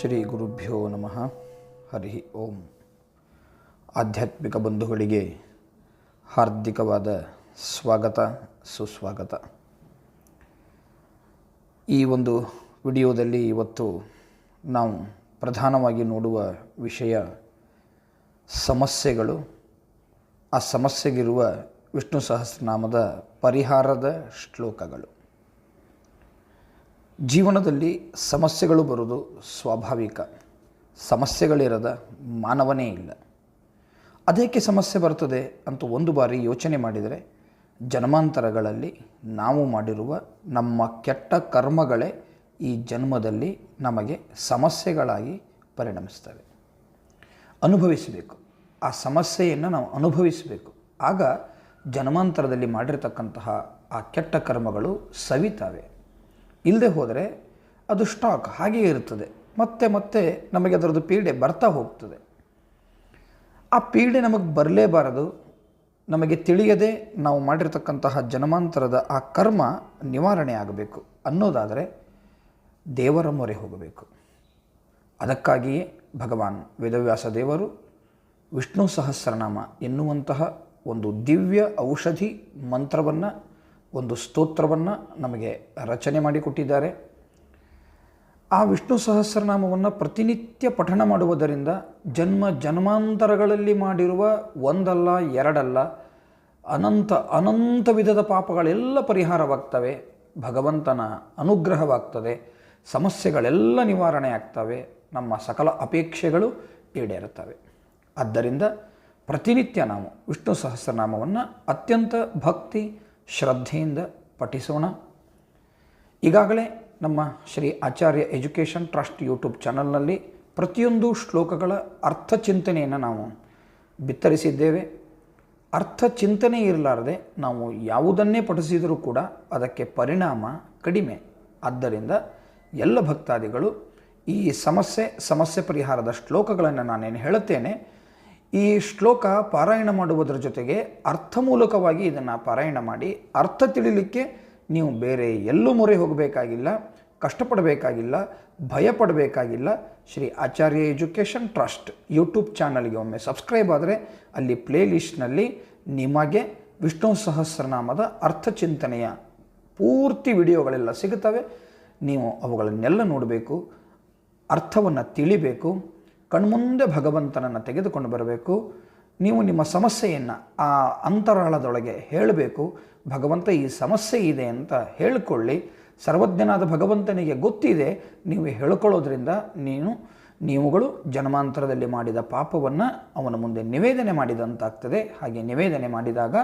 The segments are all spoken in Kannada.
ಶ್ರೀ ಗುರುಭ್ಯೋ ನಮಃ. ಹರಿ ಓಂ. ಆಧ್ಯಾತ್ಮಿಕ ಬಂಧುಗಳಿಗೆ ಹಾರ್ದಿಕವಾದ ಸ್ವಾಗತ, ಸುಸ್ವಾಗತ. ಈ ಒಂದು ವಿಡಿಯೋದಲ್ಲಿ ಇವತ್ತು ನಾವು ಪ್ರಧಾನವಾಗಿ ನೋಡುವ ವಿಷಯ ಸಮಸ್ಯೆಗಳು, ಆ ಸಮಸ್ಯೆಗಿರುವ ವಿಷ್ಣು ಸಹಸ್ರನಾಮದ ಪರಿಹಾರದ ಶ್ಲೋಕಗಳು. ಜೀವನದಲ್ಲಿ ಸಮಸ್ಯೆಗಳು ಬರುವುದು ಸ್ವಾಭಾವಿಕ. ಸಮಸ್ಯೆಗಳಿರದ ಮಾನವನೇ ಇಲ್ಲ. ಅದೇಕೆ ಸಮಸ್ಯೆ ಬರ್ತದೆ ಅಂತ ಒಂದು ಬಾರಿ ಯೋಚನೆ ಮಾಡಿದರೆ, ಜನ್ಮಾಂತರಗಳಲ್ಲಿ ನಾವು ಮಾಡಿರುವ ನಮ್ಮ ಕೆಟ್ಟ ಕರ್ಮಗಳೇ ಈ ಜನ್ಮದಲ್ಲಿ ನಮಗೆ ಸಮಸ್ಯೆಗಳಾಗಿ ಪರಿಣಮಿಸ್ತವೆ. ಅನುಭವಿಸಬೇಕು, ಆ ಸಮಸ್ಯೆಯನ್ನು ನಾವು ಅನುಭವಿಸಬೇಕು. ಆಗ ಜನ್ಮಾಂತರದಲ್ಲಿ ಮಾಡಿರ್ತಕ್ಕಂತಹ ಆ ಕೆಟ್ಟ ಕರ್ಮಗಳು ಸವಿತಾವೆ. ಇಲ್ಲದೆ ಹೋದರೆ ಅದು ಸ್ಟಾಕ್ ಹಾಗೆಯೇ ಇರ್ತದೆ. ಮತ್ತೆ ಮತ್ತೆ ನಮಗೆ ಅದರದ್ದು ಪೀಡೆ ಬರ್ತಾ ಹೋಗ್ತದೆ. ಆ ಪೀಡೆ ನಮಗೆ ಬರಲೇಬಾರದು. ನಮಗೆ ತಿಳಿಯದೆ ನಾವು ಮಾಡಿರ್ತಕ್ಕಂತಹ ಜನ್ಮಾಂತರದ ಆ ಕರ್ಮ ನಿವಾರಣೆ ಆಗಬೇಕು ಅನ್ನೋದಾದರೆ ದೇವರ ಮೊರೆ ಹೋಗಬೇಕು. ಅದಕ್ಕಾಗಿಯೇ ಭಗವಾನ್ ವೇದವ್ಯಾಸ ದೇವರು ವಿಷ್ಣು ಸಹಸ್ರನಾಮ ಎನ್ನುವಂತಹ ಒಂದು ದಿವ್ಯ ಔಷಧಿ ಮಂತ್ರವನ್ನು, ಒಂದು ಸ್ತೋತ್ರವನ್ನು ನಮಗೆ ರಚನೆ ಮಾಡಿಕೊಟ್ಟಿದ್ದಾರೆ. ಆ ವಿಷ್ಣು ಸಹಸ್ರನಾಮವನ್ನು ಪ್ರತಿನಿತ್ಯ ಪಠಣ ಮಾಡುವುದರಿಂದ ಜನ್ಮಾಂತರಗಳಲ್ಲಿ ಮಾಡಿರುವ ಒಂದಲ್ಲ ಎರಡಲ್ಲ ಅನಂತ ವಿಧದ ಪಾಪಗಳೆಲ್ಲ ಪರಿಹಾರವಾಗ್ತವೆ. ಭಗವಂತನ ಅನುಗ್ರಹವಾಗ್ತದೆ. ಸಮಸ್ಯೆಗಳೆಲ್ಲ ನಿವಾರಣೆ ಆಗ್ತವೆ. ನಮ್ಮ ಸಕಲ ಅಪೇಕ್ಷೆಗಳು ಈಡೇರುತ್ತವೆ. ಆದ್ದರಿಂದ ಪ್ರತಿನಿತ್ಯ ನಾವು ವಿಷ್ಣು ಸಹಸ್ರನಾಮವನ್ನು ಅತ್ಯಂತ ಭಕ್ತಿ ಶ್ರದ್ಧೆಯಿಂದ ಪಠಿಸೋಣ. ಈಗಾಗಲೇ ನಮ್ಮ ಶ್ರೀ ಆಚಾರ್ಯ ಎಜುಕೇಷನ್ ಟ್ರಸ್ಟ್ ಯೂಟ್ಯೂಬ್ ಚಾನಲ್ನಲ್ಲಿ ಪ್ರತಿಯೊಂದು ಶ್ಲೋಕಗಳ ಅರ್ಥಚಿಂತನೆಯನ್ನು ನಾವು ಬಿತ್ತರಿಸಿದ್ದೇವೆ. ಅರ್ಥಚಿಂತನೆ ಇರಲಾರದೆ ನಾವು ಯಾವುದನ್ನೇ ಪಠಿಸಿದರೂ ಕೂಡ ಅದಕ್ಕೆ ಪರಿಣಾಮ ಕಡಿಮೆ. ಆದ್ದರಿಂದ ಎಲ್ಲ ಭಕ್ತಾದಿಗಳು ಈ ಸಮಸ್ಯೆ ಪರಿಹಾರದ ಶ್ಲೋಕಗಳನ್ನು ನಾನೇನು ಹೇಳುತ್ತೇನೆ, ಈ ಶ್ಲೋಕ ಪಾರಾಯಣ ಮಾಡುವುದರ ಜೊತೆಗೆ ಅರ್ಥಮೂಲಕವಾಗಿ ಇದನ್ನು ಪಾರಾಯಣ ಮಾಡಿ ಅರ್ಥ ತಿಳಿಲಿಕ್ಕೆ ನೀವು ಬೇರೆ ಎಲ್ಲೂ ಮೊರೆ ಹೋಗಬೇಕಾಗಿಲ್ಲ, ಕಷ್ಟಪಡಬೇಕಾಗಿಲ್ಲ, ಭಯಪಡಬೇಕಾಗಿಲ್ಲ. ಶ್ರೀ ಆಚಾರ್ಯ ಎಜುಕೇಷನ್ ಟ್ರಸ್ಟ್ ಯೂಟ್ಯೂಬ್ ಚಾನಲ್ಗೆ ಒಮ್ಮೆ ಸಬ್ಸ್ಕ್ರೈಬ್ ಆದರೆ ಅಲ್ಲಿ ಪ್ಲೇಲಿಸ್ಟ್ನಲ್ಲಿ ನಿಮಗೆ ವಿಷ್ಣು ಸಹಸ್ರನಾಮದ ಅರ್ಥಚಿಂತನೆಯ ಪೂರ್ತಿ ವಿಡಿಯೋಗಳೆಲ್ಲ ಸಿಗುತ್ತವೆ. ನೀವು ಅವುಗಳನ್ನೆಲ್ಲ ನೋಡಬೇಕು, ಅರ್ಥವನ್ನು ತಿಳಿಬೇಕು, ಕಣ್ಮುಂದೆ ಭಗವಂತನನ್ನು ತೆಗೆದುಕೊಂಡು ಬರಬೇಕು. ನೀವು ನಿಮ್ಮ ಸಮಸ್ಯೆಯನ್ನು ಆ ಅಂತರಾಳದೊಳಗೆ ಹೇಳಬೇಕು. ಭಗವಂತ ಈ ಸಮಸ್ಯೆ ಇದೆ ಅಂತ ಹೇಳಿಕೊಳ್ಳಿ. ಸರ್ವಜ್ಞನಾದ ಭಗವಂತನಿಗೆ ಗೊತ್ತಿದೆ. ನೀವು ಹೇಳಿಕೊಳ್ಳೋದ್ರಿಂದ ನೀವುಗಳು ಜನ್ಮಾಂತರದಲ್ಲಿ ಮಾಡಿದ ಪಾಪವನ್ನು ಅವನ ಮುಂದೆ ನಿವೇದನೆ ಮಾಡಿದಂತಾಗ್ತದೆ. ಹಾಗೆ ನಿವೇದನೆ ಮಾಡಿದಾಗ,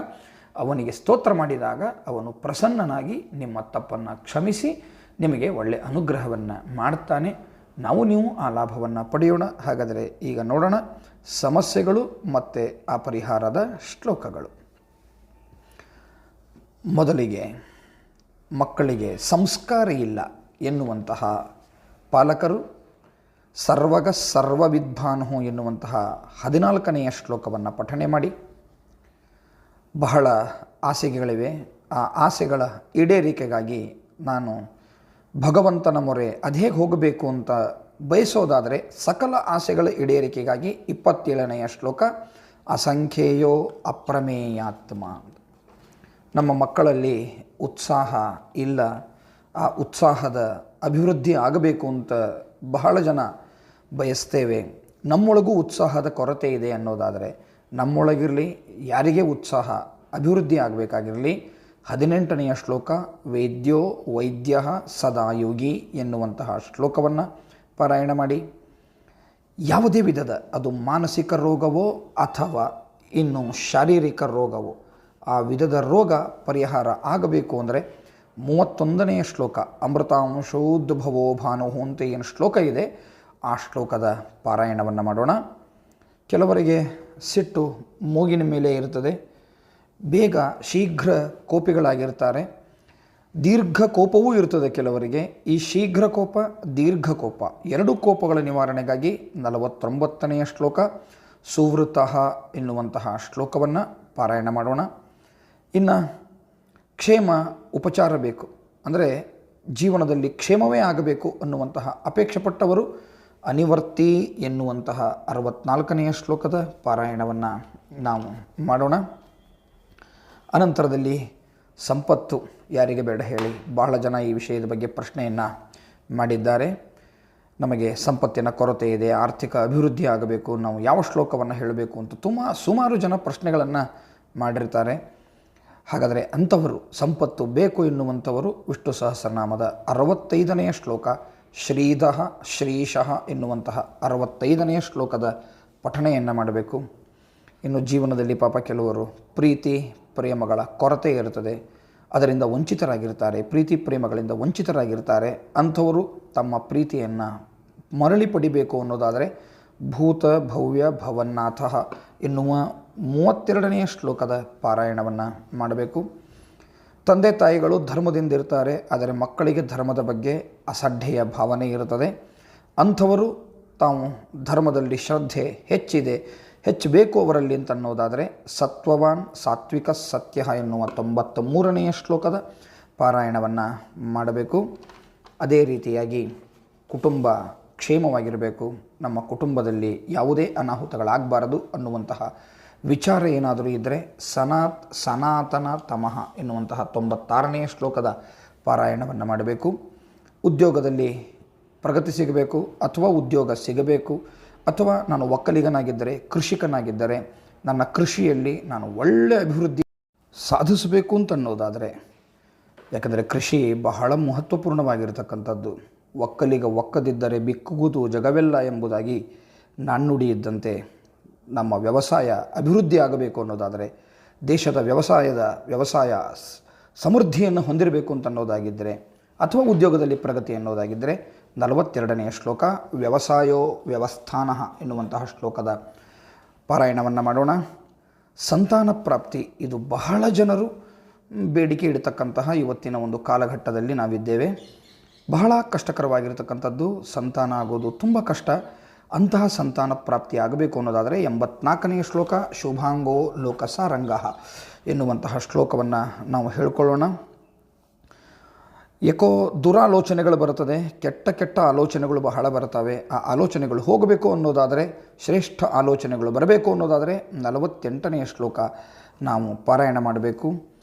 ಅವನಿಗೆ ಸ್ತೋತ್ರ ಮಾಡಿದಾಗ ಅವನು ಪ್ರಸನ್ನನಾಗಿ ನಿಮ್ಮ ತಪ್ಪನ್ನು ಕ್ಷಮಿಸಿ ನಿಮಗೆ ಒಳ್ಳೆಯ ಅನುಗ್ರಹವನ್ನು ಮಾಡ್ತಾನೆ. ನೀವು ಆ ಲಾಭವನ್ನು ಪಡೆಯೋಣ. ಹಾಗಾದರೆ ಈಗ ನೋಡೋಣ ಸಮಸ್ಯೆಗಳು ಮತ್ತು ಆ ಪರಿಹಾರದ ಶ್ಲೋಕಗಳು. ಮೊದಲಿಗೆ, ಮಕ್ಕಳಿಗೆ ಸಂಸ್ಕಾರ ಇಲ್ಲ ಎನ್ನುವಂತಹ ಪಾಲಕರು ಸರ್ವಗ ಸರ್ವವಿದ್ವಾಂಸೋ ಎನ್ನುವಂತಹ 14ನೆಯ ಶ್ಲೋಕವನ್ನು ಪಠಣೆ ಮಾಡಿ. ಬಹಳ ಆಸೆಗಳಿವೆ. ಆ ಆಸೆಗಳ ಈಡೇರಿಕೆಗಾಗಿ ನಾನು ಭಗವಂತನ ಮೊರೆ ಅದೇಗೆ ಹೋಗಬೇಕು ಅಂತ ಬಯಸೋದಾದರೆ, ಸಕಲ ಆಸೆಗಳ ಈಡೇರಿಕೆಗಾಗಿ 27ನೆಯ ಶ್ಲೋಕ ಅಸಂಖ್ಯೇಯೋ ಅಪ್ರಮೇಯಾತ್ಮ. ನಮ್ಮ ಮಕ್ಕಳಲ್ಲಿ ಉತ್ಸಾಹ ಇಲ್ಲ, ಆ ಉತ್ಸಾಹದ ಅಭಿವೃದ್ಧಿ ಆಗಬೇಕು ಅಂತ ಬಹಳ ಜನ ಬಯಸ್ತೇವೆ. ನಮ್ಮೊಳಗೂ ಉತ್ಸಾಹದ ಕೊರತೆ ಇದೆ ಅನ್ನೋದಾದರೆ, ನಮ್ಮೊಳಗಿರಲಿ, ಯಾರಿಗೆ ಉತ್ಸಾಹ ಅಭಿವೃದ್ಧಿ ಆಗಬೇಕಾಗಿರಲಿ, 18ನೆಯ ಶ್ಲೋಕ ವೇದ್ಯೋ ವೈದ್ಯ ಸದಾ ಯೋಗಿ ಎನ್ನುವಂತಹ ಶ್ಲೋಕವನ್ನು ಪಾರಾಯಣ ಮಾಡಿ. ಯಾವುದೇ ವಿಧದ, ಅದು ಮಾನಸಿಕ ರೋಗವೋ ಅಥವಾ ಇನ್ನು ಶಾರೀರಿಕ ರೋಗವೋ, ಆ ವಿಧದ ರೋಗ ಪರಿಹಾರ ಆಗಬೇಕು ಅಂದರೆ 31ನೆಯ ಶ್ಲೋಕ ಅಮೃತಾಂಶೋದ್ಭವೋ ಭಾನುಹು ಅಂತ ಏನು ಶ್ಲೋಕ ಇದೆ, ಆ ಶ್ಲೋಕದ ಪಾರಾಯಣವನ್ನು ಮಾಡೋಣ. ಕೆಲವರಿಗೆ ಸಿಟ್ಟು ಮೂಗಿನ ಮೇಲೆ ಇರ್ತದೆ, ಬೇಗ ಶೀಘ್ರ ಕೋಪಿಗಳಾಗಿರ್ತಾರೆ. ದೀರ್ಘ ಕೋಪವೂ ಇರ್ತದೆ ಕೆಲವರಿಗೆ. ಈ ಶೀಘ್ರ ಕೋಪ, ದೀರ್ಘ ಕೋಪ, ಎರಡೂ ಕೋಪಗಳ ನಿವಾರಣೆಗಾಗಿ 49ನೆಯ ಶ್ಲೋಕ ಸುವೃತಃ ಎನ್ನುವಂತಹ ಶ್ಲೋಕವನ್ನು ಪಾರಾಯಣ ಮಾಡೋಣ. ಇನ್ನು ಕ್ಷೇಮ ಉಪಚಾರ ಬೇಕು ಅಂದರೆ ಜೀವನದಲ್ಲಿ ಕ್ಷೇಮವೇ ಆಗಬೇಕು ಅನ್ನುವಂತಹ ಅಪೇಕ್ಷೆ ಪಟ್ಟವರು ಅನಿವರ್ತಿ ಎನ್ನುವಂತಹ 64ನೆಯ ಶ್ಲೋಕದ ಪಾರಾಯಣವನ್ನು ನಾವು ಮಾಡೋಣ. ಅನಂತರದಲ್ಲಿ ಸಂಪತ್ತು ಯಾರಿಗೆ ಬೇಡ ಹೇಳಿ, ಬಹಳ ಜನ ಈ ವಿಷಯದ ಬಗ್ಗೆ ಪ್ರಶ್ನೆಯನ್ನು ಮಾಡಿದ್ದಾರೆ. ನಮಗೆ ಸಂಪತ್ತಿನ ಕೊರತೆ ಇದೆ, ಆರ್ಥಿಕ ಅಭಿವೃದ್ಧಿ ಆಗಬೇಕು, ನಾವು ಯಾವ ಶ್ಲೋಕವನ್ನು ಹೇಳಬೇಕು ಅಂತ ಸುಮಾರು ಜನ ಪ್ರಶ್ನೆಗಳನ್ನು ಮಾಡಿರ್ತಾರೆ. ಹಾಗಾದರೆ ಅಂಥವರು ಸಂಪತ್ತು ಬೇಕು ಎನ್ನುವಂಥವರು ವಿಷ್ಣು ಸಹಸ್ರನಾಮದ 65ನೆಯ ಶ್ಲೋಕ ಶ್ರೀಧಃ ಶ್ರೀಶಃ ಎನ್ನುವಂತಹ 65ನೆಯ ಶ್ಲೋಕದ ಪಠಣೆಯನ್ನು ಮಾಡಬೇಕು. ಇನ್ನು ಜೀವನದಲ್ಲಿ ಪಾಪ ಕೆಲವರು ಪ್ರೀತಿ ಪ್ರೇಮಗಳ ಕೊರತೆ ಇರುತ್ತದೆ, ಅದರಿಂದ ವಂಚಿತರಾಗಿರ್ತಾರೆ, ಪ್ರೀತಿ ಪ್ರೇಮಗಳಿಂದ ವಂಚಿತರಾಗಿರ್ತಾರೆ. ಅಂಥವರು ತಮ್ಮ ಪ್ರೀತಿಯನ್ನು ಮರಳಿ ಪಡಿಬೇಕು ಅನ್ನೋದಾದರೆ ಭೂತ ಭವ್ಯ ಭವನ್ನಾಥ ಎನ್ನುವ 32ನೆಯ ಶ್ಲೋಕದ ಪಾರಾಯಣವನ್ನು ಮಾಡಬೇಕು. ತಂದೆ ತಾಯಿಗಳು ಧರ್ಮದಿಂದಿರ್ತಾರೆ, ಆದರೆ ಮಕ್ಕಳಿಗೆ ಧರ್ಮದ ಬಗ್ಗೆ ಅಸಡ್ಡೆಯ ಭಾವನೆ ಇರುತ್ತದೆ. ಅಂಥವರು ತಾವು ಧರ್ಮದಲ್ಲಿ ಶ್ರದ್ಧೆ ಹೆಚ್ಚಬೇಕು ಅವರಲ್ಲಿ ಅಂತ ಅನ್ನೋದಾದರೆ ಸತ್ವವಾನ್ ಸಾತ್ವಿಕ ಸತ್ಯ ಎನ್ನುವ 93ನೆಯ ಶ್ಲೋಕದ ಪಾರಾಯಣವನ್ನು ಮಾಡಬೇಕು. ಅದೇ ರೀತಿಯಾಗಿ ಕುಟುಂಬ ಕ್ಷೇಮವಾಗಿರಬೇಕು, ನಮ್ಮ ಕುಟುಂಬದಲ್ಲಿ ಯಾವುದೇ ಅನಾಹುತಗಳಾಗಬಾರದು ಅನ್ನುವಂತಹ ವಿಚಾರ ಏನಾದರೂ ಇದ್ದರೆ ಸನಾತನ ತಮಃ ಎನ್ನುವಂತಹ 96ನೆಯ ಶ್ಲೋಕದ ಪಾರಾಯಣವನ್ನು ಮಾಡಬೇಕು. ಉದ್ಯೋಗದಲ್ಲಿ ಪ್ರಗತಿ ಸಿಗಬೇಕು ಅಥವಾ ಉದ್ಯೋಗ ಸಿಗಬೇಕು, ಅಥವಾ ನಾನು ಒಕ್ಕಲಿಗನಾಗಿದ್ದರೆ ಕೃಷಿಕನಾಗಿದ್ದರೆ ನನ್ನ ಕೃಷಿಯಲ್ಲಿ ನಾನು ಒಳ್ಳೆಯ ಅಭಿವೃದ್ಧಿ ಸಾಧಿಸಬೇಕು ಅಂತ ಅನ್ನೋದಾದರೆ, ಯಾಕಂದರೆ ಕೃಷಿ ಬಹಳ ಮಹತ್ವಪೂರ್ಣವಾಗಿರತಕ್ಕಂಥದ್ದು. ಒಕ್ಕದಿದ್ದರೆ ಬಿಕ್ಕುವುದು ಜಗವೆಲ್ಲ ಎಂಬುದಾಗಿ ನಾಣ್ಣುಡಿ ಇದ್ದಂತೆ ನಮ್ಮ ವ್ಯವಸಾಯ ಅಭಿವೃದ್ಧಿ ಆಗಬೇಕು ಅನ್ನೋದಾದರೆ, ದೇಶದ ವ್ಯವಸಾಯ ಸಮೃದ್ಧಿಯನ್ನು ಹೊಂದಿರಬೇಕು ಅಂತ ಅನ್ನೋದಾಗಿದ್ದರೆ, ಅಥವಾ ಉದ್ಯೋಗದಲ್ಲಿ ಪ್ರಗತಿ ಅನ್ನೋದಾಗಿದ್ದರೆ 42ನೆಯ ಶ್ಲೋಕ ವ್ಯವಸಾಯೋ ವ್ಯವಸ್ಥಾನ ಎನ್ನುವಂತಹ ಶ್ಲೋಕದ ಪಾರಾಯಣವನ್ನು ಮಾಡೋಣ. ಸಂತಾನ ಪ್ರಾಪ್ತಿ ಇದು ಬಹಳ ಜನರು ಬೇಡಿಕೆ ಇಡತಕ್ಕಂತಹ ಇವತ್ತಿನ ಒಂದು ಕಾಲಘಟ್ಟದಲ್ಲಿ ನಾವಿದ್ದೇವೆ. ಬಹಳ ಕಷ್ಟಕರವಾಗಿರತಕ್ಕಂಥದ್ದು, ಸಂತಾನ ಆಗೋದು ತುಂಬ ಕಷ್ಟ. ಅಂತಹ ಸಂತಾನ ಪ್ರಾಪ್ತಿ ಆಗಬೇಕು ಅನ್ನೋದಾದರೆ 84ನೆಯ ಶ್ಲೋಕ ಶುಭಾಂಗೋ ಲೋಕಸಾರಂಗ ಎನ್ನುವಂತಹ ಶ್ಲೋಕವನ್ನು ನಾವು ಹೇಳ್ಕೊಳ್ಳೋಣ. ಏಕೋ ದುರಾಲೋಚನೆಗಳು ಬರುತ್ತದೆ, ಕೆಟ್ಟ ಆಲೋಚನೆಗಳು ಬಹಳ ಬರ್ತವೆ. ಆ ಆಲೋಚನೆಗಳು ಹೋಗಬೇಕು ಅನ್ನೋದಾದರೆ, ಶ್ರೇಷ್ಠ ಆಲೋಚನೆಗಳು ಬರಬೇಕು ಅನ್ನೋದಾದರೆ 48ನೆಯ ಶ್ಲೋಕ ನಾವು ಪಾರಾಯಣ ಮಾಡಬೇಕು.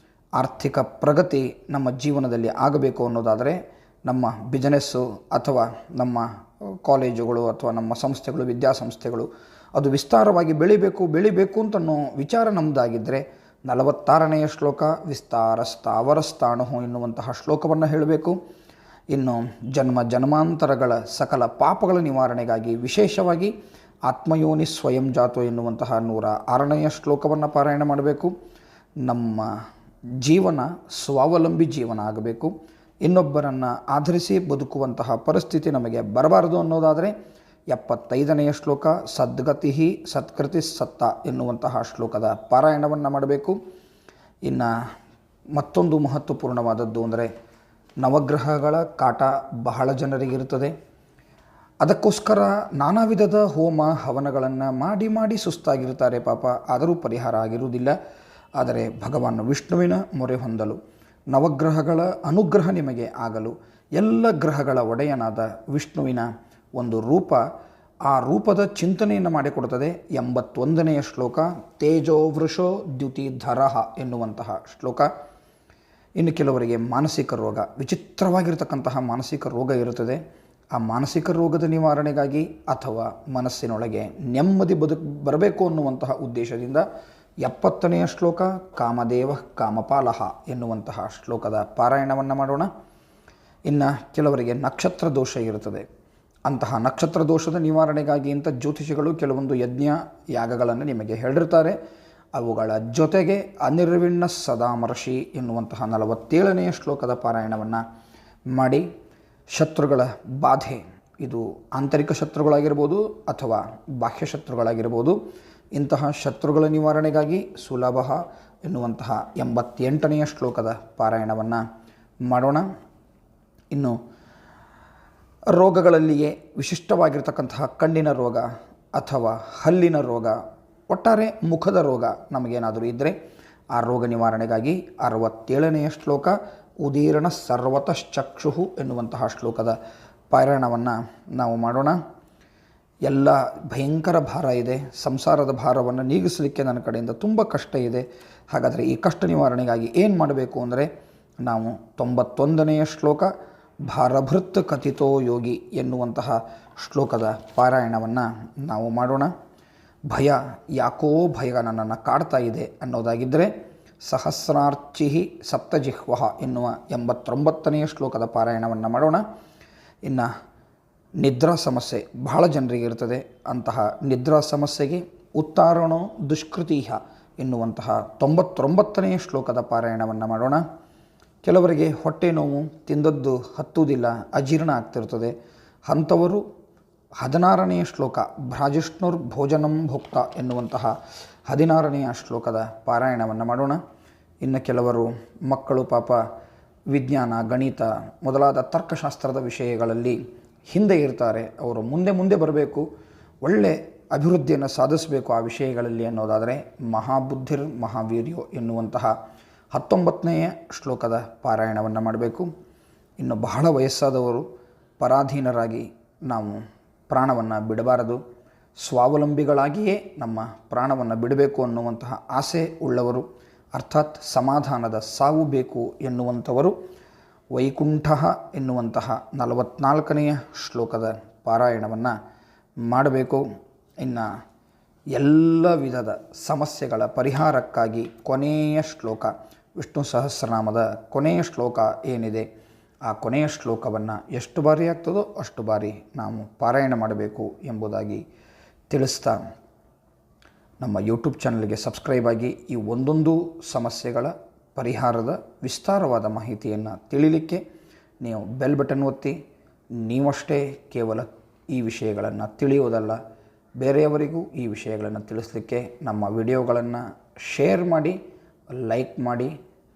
ಆರ್ಥಿಕ ಪ್ರಗತಿ ನಮ್ಮ ಜೀವನದಲ್ಲಿ ಆಗಬೇಕು ಅನ್ನೋದಾದರೆ, ನಮ್ಮ ಬಿಸ್ನೆಸ್ಸು ಅಥವಾ ನಮ್ಮ ಕಾಲೇಜುಗಳು ಅಥವಾ ನಮ್ಮ ಸಂಸ್ಥೆಗಳು, ವಿದ್ಯಾಸಂಸ್ಥೆಗಳು ಅದು ವಿಸ್ತಾರವಾಗಿ ಬೆಳಿಬೇಕು ಅಂತನ್ನೋ ವಿಚಾರ ನಮ್ಮದಾಗಿದ್ದರೆ 46ನೆಯ ಶ್ಲೋಕ ವಿಸ್ತಾರ ಸ್ಥಾವರಸ್ಥಾಣು ಎನ್ನುವಂತಹ ಶ್ಲೋಕವನ್ನು ಹೇಳಬೇಕು. ಇನ್ನು ಜನ್ಮಾಂತರಗಳ ಸಕಲ ಪಾಪಗಳ ನಿವಾರಣೆಗಾಗಿ ವಿಶೇಷವಾಗಿ ಆತ್ಮಯೋನಿ ಸ್ವಯಂ ಜಾತೋ ಎನ್ನುವಂತಹ 106ನೆಯ ಶ್ಲೋಕವನ್ನು ಪಾರಾಯಣ ಮಾಡಬೇಕು. ನಮ್ಮ ಜೀವನ ಸ್ವಾವಲಂಬಿ ಜೀವನ ಆಗಬೇಕು, ಇನ್ನೊಬ್ಬರನ್ನು ಆಧರಿಸಿ ಬದುಕುವಂತಹ ಪರಿಸ್ಥಿತಿ ನಮಗೆ ಬರಬಾರದು ಅನ್ನೋದಾದರೆ 75ನೆಯ ಶ್ಲೋಕ ಸದ್ಗತಿ ಸತ್ಕೃತಿ ಸತ್ತ ಎನ್ನುವಂತಹ ಶ್ಲೋಕದ ಪಾರಾಯಣವನ್ನು ಮಾಡಬೇಕು. ಇನ್ನು ಮತ್ತೊಂದು ಮಹತ್ವಪೂರ್ಣವಾದದ್ದು ಅಂದರೆ ನವಗ್ರಹಗಳ ಕಾಟ ಬಹಳ ಜನರಿಗಿರುತ್ತದೆ. ಅದಕ್ಕೋಸ್ಕರ ನಾನಾ ವಿಧದ ಹೋಮ ಹವನಗಳನ್ನು ಮಾಡಿ ಸುಸ್ತಾಗಿರ್ತಾರೆ ಪಾಪ, ಆದರೂ ಪರಿಹಾರ ಆಗಿರುವುದಿಲ್ಲ. ಆದರೆ ಭಗವಾನ್ ವಿಷ್ಣುವಿನ ಮೊರೆ ಹೊಂದಲು, ನವಗ್ರಹಗಳ ಅನುಗ್ರಹ ನಿಮಗೆ ಆಗಲು ಎಲ್ಲ ಗ್ರಹಗಳ ಒಡೆಯನಾದ ವಿಷ್ಣುವಿನ ಒಂದು ರೂಪ, ಆ ರೂಪದ ಚಿಂತನೆಯನ್ನು ಮಾಡಿಕೊಡುತ್ತದೆ 81ನೆಯ ಶ್ಲೋಕ ತೇಜೋ ವೃಷೋ ದ್ಯುತಿಧರಃ ಎನ್ನುವಂತಹ ಶ್ಲೋಕ. ಇನ್ನು ಕೆಲವರಿಗೆ ಮಾನಸಿಕ ರೋಗ, ವಿಚಿತ್ರವಾಗಿರ್ತಕ್ಕಂತಹ ಮಾನಸಿಕ ರೋಗ ಇರುತ್ತದೆ. ಆ ಮಾನಸಿಕ ರೋಗದ ನಿವಾರಣೆಗಾಗಿ ಅಥವಾ ಮನಸ್ಸಿನೊಳಗೆ ನೆಮ್ಮದಿ ಬರಬೇಕು ಅನ್ನುವಂತಹ ಉದ್ದೇಶದಿಂದ 70ನೆಯ ಶ್ಲೋಕ ಕಾಮದೇವ ಕಾಮಪಾಲಹ ಎನ್ನುವಂತಹ ಶ್ಲೋಕದ ಪಾರಾಯಣವನ್ನು ಮಾಡೋಣ. ಇನ್ನು ಕೆಲವರಿಗೆ ನಕ್ಷತ್ರ ದೋಷ ಇರುತ್ತದೆ. ಅಂತಹ ನಕ್ಷತ್ರ ದೋಷದ ನಿವಾರಣೆಗಾಗಿ ಅಂತ ಜ್ಯೋತಿಷಿಗಳು ಕೆಲವೊಂದು ಯಜ್ಞ ಯಾಗಗಳನ್ನು ನಿಮಗೆ ಹೇಳಿರ್ತಾರೆ. ಅವುಗಳ ಜೊತೆಗೆ ಅನಿರ್ವಿಣ್ಣ ಸದಾಮರ್ಷಿ ಎನ್ನುವಂತಹ 47ನೆಯ ಶ್ಲೋಕದ ಪಾರಾಯಣವನ್ನು ಮಾಡಿ ಶತ್ರುಗಳ ಬಾಧೆ, ಇದು ಆಂತರಿಕ ಶತ್ರುಗಳಾಗಿರ್ಬೋದು ಅಥವಾ ಬಾಹ್ಯ ಶತ್ರುಗಳಾಗಿರ್ಬೋದು, ಇಂತಹ ಶತ್ರುಗಳ ನಿವಾರಣೆಗಾಗಿ ಸುಲಭ ಎನ್ನುವಂತಹ 88ನೆಯ ಶ್ಲೋಕದ ಪಾರಾಯಣವನ್ನು ಮಾಡೋಣ. ಇನ್ನು ರೋಗಗಳಲ್ಲಿಯೇ ವಿಶಿಷ್ಟವಾಗಿರ್ತಕ್ಕಂತಹ ಕಣ್ಣಿನ ರೋಗ ಅಥವಾ ಹಲ್ಲಿನ ರೋಗ, ಒಟ್ಟಾರೆ ಮುಖದ ರೋಗ ನಮಗೇನಾದರೂ ಇದ್ದರೆ ಆ ರೋಗ ನಿವಾರಣೆಗಾಗಿ 67ನೆಯ ಶ್ಲೋಕ ಉದೀರ್ಣ ಸರ್ವತಶ್ಚಕ್ಷು ಎನ್ನುವಂತಹ ಶ್ಲೋಕದ ಪಾರಾಯಣವನ್ನು ನಾವು ಮಾಡೋಣ. ಎಲ್ಲ ಭಯಂಕರ ಭಾರ ಇದೆ, ಸಂಸಾರದ ಭಾರವನ್ನು ನೀಗಿಸಲಿಕ್ಕೆ ನನ್ನ ಕಡೆಯಿಂದ ತುಂಬ ಕಷ್ಟ ಇದೆ. ಹಾಗಾದರೆ ಈ ಕಷ್ಟ ನಿವಾರಣೆಗಾಗಿ ಏನು ಮಾಡಬೇಕು ಅಂದರೆ ನಾವು 91ನೆಯ ಶ್ಲೋಕ ಭಾರಭೃತ್ ಕಥಿತೋ ಯೋಗಿ ಎನ್ನುವಂತಹ ಶ್ಲೋಕದ ಪಾರಾಯಣವನ್ನು ನಾವು ಮಾಡೋಣ. ಭಯ ಯಾಕೋ ಭಯ ನನ್ನನ್ನು ಕಾಡ್ತಾ ಇದೆ ಅನ್ನೋದಾಗಿದ್ದರೆ ಸಹಸ್ರಾರ್ಚಿ ಸಪ್ತಜಿಹ್ವ ಎನ್ನುವ 89ನೆಯ ಶ್ಲೋಕದ ಪಾರಾಯಣವನ್ನು ಮಾಡೋಣ. ಇನ್ನು ನಿದ್ರಾ ಸಮಸ್ಯೆ ಬಹಳ ಜನರಿಗೆ ಇರ್ತದೆ. ಅಂತಹ ನಿದ್ರಾ ಸಮಸ್ಯೆಗೆ ಉತ್ತಾರಣೋ ದುಷ್ಕೃತೀಹ ಎನ್ನುವಂತಹ 99ನೆಯ ಶ್ಲೋಕದ ಪಾರಾಯಣವನ್ನು ಮಾಡೋಣ. ಕೆಲವರಿಗೆ ಹೊಟ್ಟೆ ನೋವು, ತಿಂದದ್ದು ಹತ್ತುವುದಿಲ್ಲ, ಅಜೀರ್ಣ ಆಗ್ತಿರ್ತದೆ. ಅಂಥವರು 16ನೆಯ ಶ್ಲೋಕ ಭ್ರಾಜಿಷ್ಣುರ್ ಭೋಜನಂ ಭೋಕ್ತ ಎನ್ನುವಂತಹ 16ನೆಯ ಶ್ಲೋಕದ ಪಾರಾಯಣವನ್ನು ಮಾಡೋಣ. ಇನ್ನು ಕೆಲವರು ಮಕ್ಕಳು ಪಾಪ ವಿಜ್ಞಾನ, ಗಣಿತ ಮೊದಲಾದ ತರ್ಕಶಾಸ್ತ್ರದ ವಿಷಯಗಳಲ್ಲಿ ಹಿಂದೆ ಇರ್ತಾರೆ. ಅವರು ಮುಂದೆ ಬರಬೇಕು, ಒಳ್ಳೆ ಅಭಿವೃದ್ಧಿಯನ್ನು ಸಾಧಿಸಬೇಕು ಆ ವಿಷಯಗಳಲ್ಲಿ ಅನ್ನೋದಾದರೆ ಮಹಾಬುದ್ಧಿರ್ ಮಹಾವೀರ್ಯೋ ಎನ್ನುವಂತಹ 19ನೆಯ ಶ್ಲೋಕದ ಪಾರಾಯಣವನ್ನು ಮಾಡಬೇಕು. ಇನ್ನು ಬಹಳ ವಯಸ್ಸಾದವರು ಪರಾಧೀನರಾಗಿ ನಾವು ಪ್ರಾಣವನ್ನು ಬಿಡಬಾರದು, ಸ್ವಾವಲಂಬಿಗಳಾಗಿಯೇ ನಮ್ಮ ಪ್ರಾಣವನ್ನು ಬಿಡಬೇಕು ಅನ್ನುವಂತಹ ಆಸೆ ಉಳ್ಳವರು, ಅರ್ಥಾತ್ ಸಮಾಧಾನದ ಸಾವು ಬೇಕು ಎನ್ನುವಂಥವರು ವೈಕುಂಠ ಎನ್ನುವಂತಹ 44ನೆಯ ಶ್ಲೋಕದ ಪಾರಾಯಣವನ್ನು ಮಾಡಬೇಕು. ಇನ್ನು ಎಲ್ಲ ವಿಧದ ಸಮಸ್ಯೆಗಳ ಪರಿಹಾರಕ್ಕಾಗಿ ಕೊನೆಯ ಶ್ಲೋಕ ವಿಷ್ಣು ಸಹಸ್ರನಾಮದ ಕೊನೆಯ ಶ್ಲೋಕ ಏನಿದೆ ಆ ಕೊನೆಯ ಶ್ಲೋಕವನ್ನು ಎಷ್ಟು ಬಾರಿ ಆಗ್ತದೋ ಅಷ್ಟು ಬಾರಿ ನಾವು ಪಾರಾಯಣ ಮಾಡಬೇಕು ಎಂಬುದಾಗಿ ತಿಳಿಸ್ತಾ ನಮ್ಮ ಯೂಟ್ಯೂಬ್ ಚಾನಲ್ಗೆ ಸಬ್ಸ್ಕ್ರೈಬ್ ಆಗಿ ಈ ಒಂದೊಂದು ಸಮಸ್ಯೆಗಳ ಪರಿಹಾರದ ವಿಸ್ತಾರವಾದ ಮಾಹಿತಿಯನ್ನು ತಿಳಿಲಿಕ್ಕೆ ನೀವು ಬೆಲ್ ಬಟನ್ ಒತ್ತಿ. ನೀವಷ್ಟೇ ಕೇವಲ ಈ ವಿಷಯಗಳನ್ನು ತಿಳಿಯೋದಲ್ಲ, ಬೇರೆಯವರಿಗೂ ಈ ವಿಷಯಗಳನ್ನು ತಿಳಿಸಲಿಕ್ಕೆ ನಮ್ಮ ವಿಡಿಯೋಗಳನ್ನು ಶೇರ್ ಮಾಡಿ, ಲೈಕ್ ಮಾಡಿ.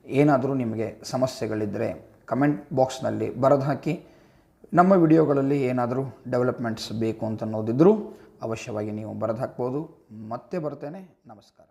ಏನಾದರೂ ನಿಮಗೆ ಸಮಸ್ಯೆಗಳಿದ್ದರೆ ಕಮೆಂಟ್ ಬಾಕ್ಸ್ನಲ್ಲಿ ಬರೆದು ಹಾಕಿ. ನಮ್ಮ ವಿಡಿಯೋಗಳಲ್ಲಿ ಏನಾದರೂ ಡೆವಲಪ್ಮೆಂಟ್ಸ್ ಬೇಕು ಅಂತ ಅನ್ನೋದಿದ್ದರೂ ಅವಶ್ಯವಾಗಿ ನೀವು ಬರೆದು ಹಾಕ್ಬೋದು. ಮತ್ತೆ ಬರ್ತೇನೆ. ನಮಸ್ಕಾರ.